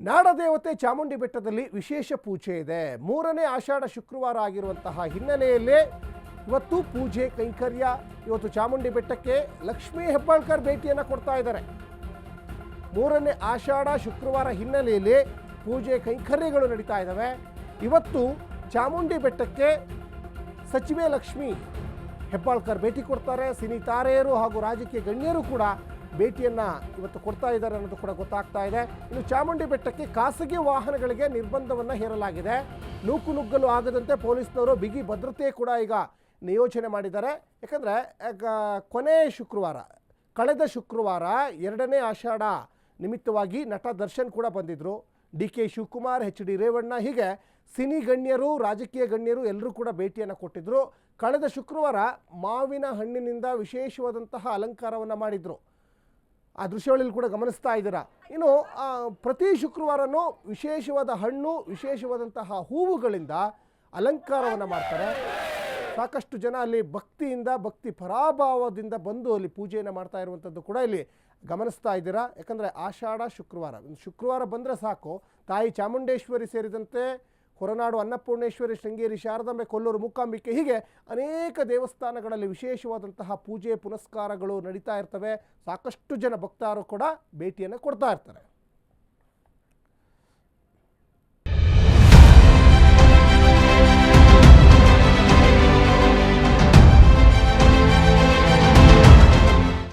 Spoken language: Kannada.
ನಾಡದೇವತೆ ಚಾಮುಂಡಿ ಬೆಟ್ಟದಲ್ಲಿ ವಿಶೇಷ ಪೂಜೆ ಇದೆ. ಮೂರನೇ ಆಷಾಢ ಶುಕ್ರವಾರ ಆಗಿರುವಂತಹ ಹಿನ್ನೆಲೆಯಲ್ಲಿ ಇವತ್ತು ಪೂಜೆ ಕೈಂಕರ್ಯ. ಇವತ್ತು ಚಾಮುಂಡಿ ಬೆಟ್ಟಕ್ಕೆ ಲಕ್ಷ್ಮೀ ಹೆಬ್ಬಾಳ್ಕರ್ ಭೇಟಿಯನ್ನು ಕೊಡ್ತಾ ಇದ್ದಾರೆ. ಮೂರನೇ ಆಷಾಢ ಶುಕ್ರವಾರ ಹಿನ್ನೆಲೆಯಲ್ಲಿ ಪೂಜೆ ಕೈಂಕರ್ಯಗಳು ನಡೀತಾ ಇದ್ದಾವೆ. ಇವತ್ತು ಚಾಮುಂಡಿ ಬೆಟ್ಟಕ್ಕೆ ಸಚಿವೆ ಲಕ್ಷ್ಮೀ ಹೆಬ್ಬಾಳ್ಕರ್ ಭೇಟಿ ಕೊಡ್ತಾರೆ. ಸಿನಿ ತಾರೆಯರು ಹಾಗೂ ರಾಜಕೀಯ ಗಣ್ಯರು ಕೂಡ ಭೇಟಿಯನ್ನು ಇವತ್ತು ಕೊಡ್ತಾ ಇದ್ದಾರೆ ಅನ್ನೋದು ಕೂಡ ಗೊತ್ತಾಗ್ತಾ ಇದೆ. ಇನ್ನು ಚಾಮುಂಡಿ ಬೆಟ್ಟಕ್ಕೆ ಖಾಸಗಿ ವಾಹನಗಳಿಗೆ ನಿರ್ಬಂಧವನ್ನು ಹೇರಲಾಗಿದೆ. ನೂಕುನುಗ್ಗಲು ಆಗದಂತೆ ಪೊಲೀಸ್ನವರು ಬಿಗಿ ಭದ್ರತೆ ಕೂಡ ಈಗ ನಿಯೋಜನೆ ಮಾಡಿದ್ದಾರೆ. ಯಾಕಂದರೆ ಕಳೆದ ಶುಕ್ರವಾರ ಎರಡನೇ ಆಷಾಢ ನಿಮಿತ್ತವಾಗಿ ನಟ ದರ್ಶನ್ ಕೂಡ ಬಂದಿದ್ದರು. DK ಶಿವಕುಮಾರ್, HD ರೇವಣ್ಣ, ಹೀಗೆ ಸಿನಿ ಗಣ್ಯರು, ರಾಜಕೀಯ ಗಣ್ಯರು ಎಲ್ಲರೂ ಕೂಡ ಭೇಟಿಯನ್ನು ಕೊಟ್ಟಿದ್ದರು. ಕಳೆದ ಶುಕ್ರವಾರ ಮಾವಿನ ಹಣ್ಣಿನಿಂದ ವಿಶೇಷವಾದಂತಹ ಅಲಂಕಾರವನ್ನು ಮಾಡಿದರು. ಆ ದೃಶ್ಯಗಳಲ್ಲಿ ಕೂಡ ಗಮನಿಸ್ತಾ ಇದ್ದೀರಾ. ಇನ್ನು ಪ್ರತಿ ಶುಕ್ರವಾರನೂ ವಿಶೇಷವಾದ ಹಣ್ಣು, ವಿಶೇಷವಾದಂತಹ ಹೂವುಗಳಿಂದ ಅಲಂಕಾರವನ್ನು ಮಾಡ್ತಾರೆ. ಸಾಕಷ್ಟು ಜನ ಅಲ್ಲಿ ಭಕ್ತಿ ಪರಾಭಾವದಿಂದ ಬಂದು ಅಲ್ಲಿ ಪೂಜೆಯನ್ನು ಮಾಡ್ತಾ ಇರುವಂಥದ್ದು ಕೂಡ ಇಲ್ಲಿ ಗಮನಿಸ್ತಾ ಇದ್ದೀರಾ. ಯಾಕಂದರೆ ಆಷಾಢ ಶುಕ್ರವಾರ ಬಂದರೆ ಸಾಕು, ತಾಯಿ ಚಾಮುಂಡೇಶ್ವರಿ ಸೇರಿದಂತೆ ಹೊರನಾಡು ಅನ್ನಪೂರ್ಣೇಶ್ವರಿ, ಶೃಂಗೇರಿ ಶಾರದಾಂಬೆ, ಕೊಲ್ಲೂರು ಮೂಕಾಂಬಿಕೆ, ಹೀಗೆ ಅನೇಕ ದೇವಸ್ಥಾನಗಳಲ್ಲಿ ವಿಶೇಷವಾದಂತಹ ಪೂಜೆ ಪುನಸ್ಕಾರಗಳು ನಡೀತಾ ಇರ್ತವೆ. ಸಾಕಷ್ಟು ಜನ ಭಕ್ತರು ಕೂಡ ಭೇಟಿಯನ್ನು ಕೊಡ್ತಾ ಇರ್ತಾರೆ.